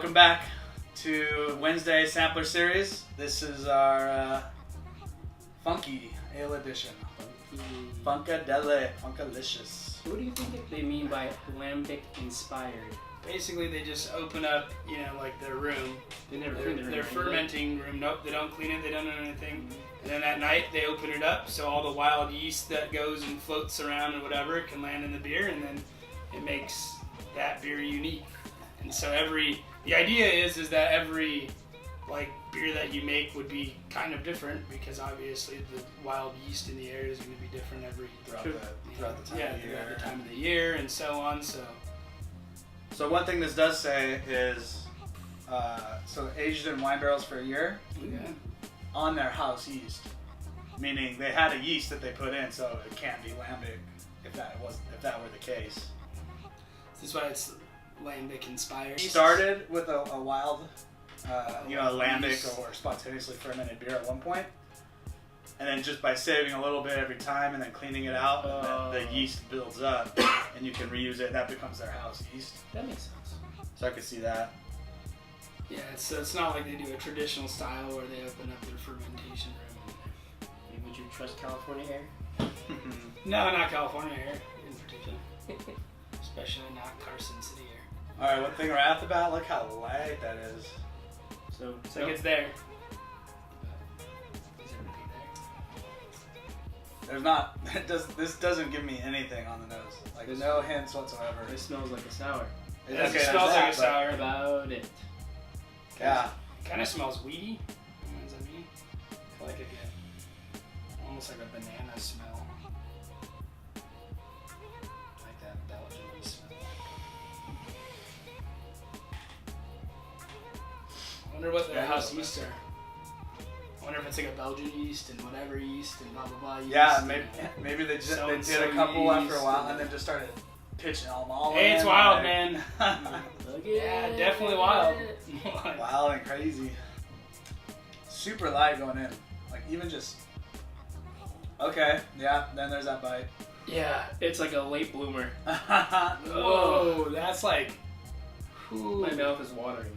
welcome back to Wednesday Sampler Series. This is our funky ale edition. Funkalicious. What do you think they mean by lambic inspired? Basically, they just open up, you know, like their room. They never clean their room. Their fermenting room. Nope, they don't clean it. They don't do anything. And then at night, they open it up, so all the wild yeast that goes and floats around and whatever can land in the beer, and then it makes that beer unique. And so the idea is that every like beer that you make would be kind of different, because obviously the wild yeast in the air is going to be different throughout the time of the year and so on. So one thing this does say is, so aged in wine barrels for a year on their house yeast, meaning they had a yeast that they put in, so it can't be lambic if that were the case. This is why it's lambic inspired. Started with a wild, a lambic or spontaneously fermented beer at one point, and then just by saving a little bit every time and then cleaning it out, the yeast builds up and you can reuse it. That becomes their house yeast. That makes sense. So I could see that. Yeah, it's not like they do a traditional style where they open up their fermentation room. Would you trust California air? No, not California air in particular. Especially not Carson City air. Alright, one thing we're at about, look how light that is. So it's there. Is it really There's not, this doesn't give me anything on the nose. Like, there's no hints whatsoever. It smells like a sour. It smells like a sour. About it. Yeah. Kind of smells weedy. What does that mean? I feel like it get almost like a banana smell. Like that Belgian smell. I wonder what their house yeast are. I wonder if it's like a Belgian yeast and whatever yeast and blah blah blah yeast. Yeah, maybe they did a couple after a while and then just started pitching them all in. Hey, it's wild, man. Yeah, definitely wild. Wild and crazy. Super light going in. Like even just, okay, yeah, then there's that bite. Yeah, it's like a late bloomer. Whoa, that's like, my mouth is watering.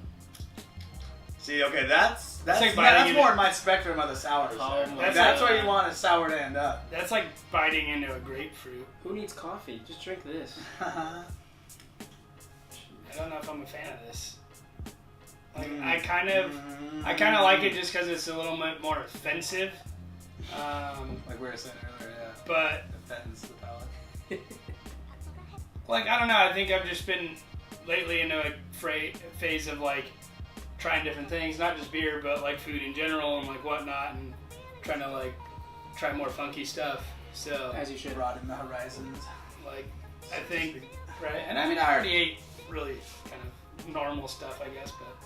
See, okay, that's like more in my spectrum of the sours. That's where you want a sour to end up. That's like biting into a grapefruit. Who needs coffee? Just drink this. I don't know if I'm a fan of this. Like, I kind of like it just because it's a little bit more offensive. Like we were saying earlier, yeah. But offends the palate. Like, I don't know. I think I've just been lately into a phase of like trying different things, not just beer, but like food in general and like whatnot, and trying to like try more funky stuff. So as you should. Broaden the horizons. Like, I think, right? And I mean, I already ate really kind of normal stuff, I guess, but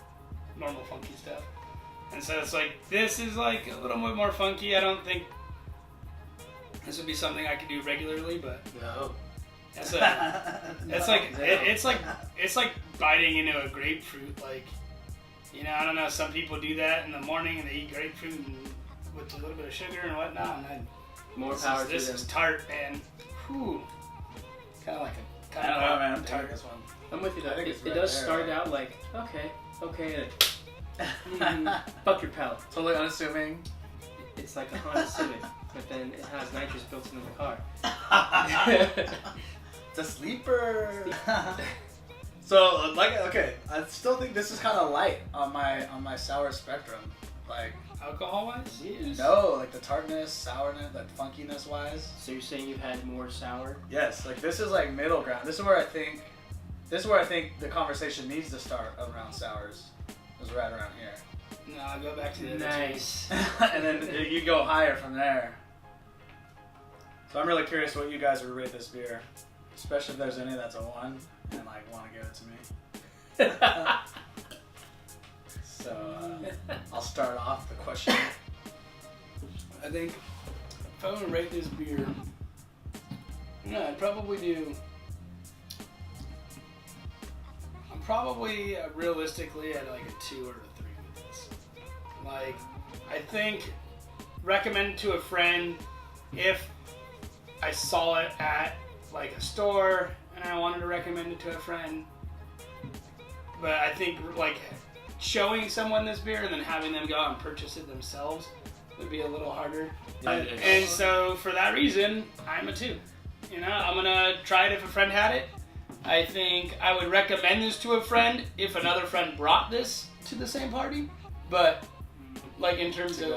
normal funky stuff. And so it's like, this is like a little bit more funky. I don't think this would be something I could do regularly, but no. It's like biting into a grapefruit. Like, you know, I don't know. Some people do that in the morning and they eat grapefruit and with a little bit of sugar and whatnot. And then more power to them. This is tart and whew, kind of like a. I don't know, man. I'm tired this one. I'm with you though. It does start out like, okay, fuck your palate. Totally unassuming. It's like a Honda Civic, but then it has nitrous built into the car. It's a sleeper. So, like, okay, I still think this is kind of light on my sour spectrum. Like, alcohol-wise? Yes. No, like the tartness, sourness, like funkiness-wise. So you're saying you've had more sour? Yes, like this is like middle ground. This is where I think the conversation needs to start around sours. Is right around here. No, I'll go back to the nice. And then you go higher from there. So I'm really curious what you guys would rate this beer, especially if there's any that's a 1 and like want to give it to me. So I'll start off the question. I think if I were to rate this beer, no, I'd probably do. I'm probably realistically at like a 2 or a 3 with this. Like, I think recommend it to a friend if I saw it at like a store and I wanted to recommend it to a friend. But I think like showing someone this beer and then having them go out and purchase it themselves would be a little harder. And so for that reason, I'm a 2. You know, I'm gonna try it if a friend had it. I think I would recommend this to a friend if another friend brought this to the same party. But like in terms of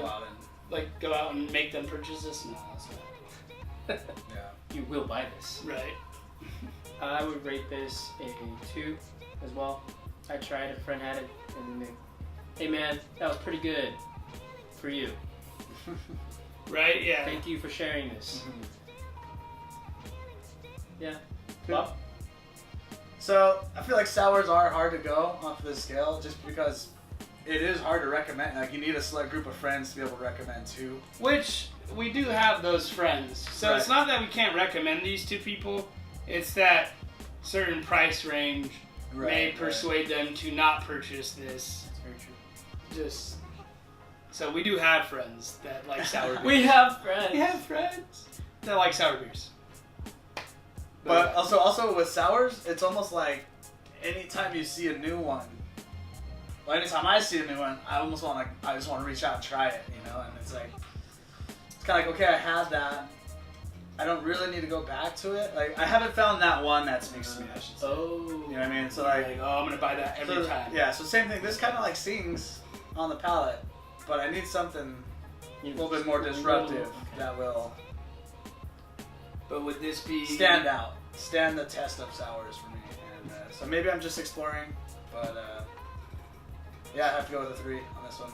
go out and make them purchase this, no, that's not. Yeah. You will buy this. Right. I would rate this a 2 as well. I tried, a friend had it, and they, hey man, that was pretty good for you. Right, yeah. Thank you for sharing this. Yeah. Good. Bob? So I feel like sours are hard to go off of this scale just because it is hard to recommend. Like you need a select group of friends to be able to recommend 2. Which we do have those friends. So it's not that we can't recommend these to people. It's that certain price range may persuade them to not purchase this. That's very true. Just so we do have friends that like sour beers. We have friends. We have friends that like sour beers. But also with sours, it's almost like anytime you see a new one, well, anytime I see a new one, I just want to reach out and try it, you know. And it's kind of like, okay, I had that. I don't really need to go back to it. Like I haven't found that one that speaks to me. I should say. Oh. You know what I mean? So I'm gonna buy that every time. Yeah. So same thing. This kind of like sings on the palate, but I need something a little bit more disruptive that will. But would this be stand the test of sours for me? And so maybe I'm just exploring, but yeah, I have to go with a 3 on this one.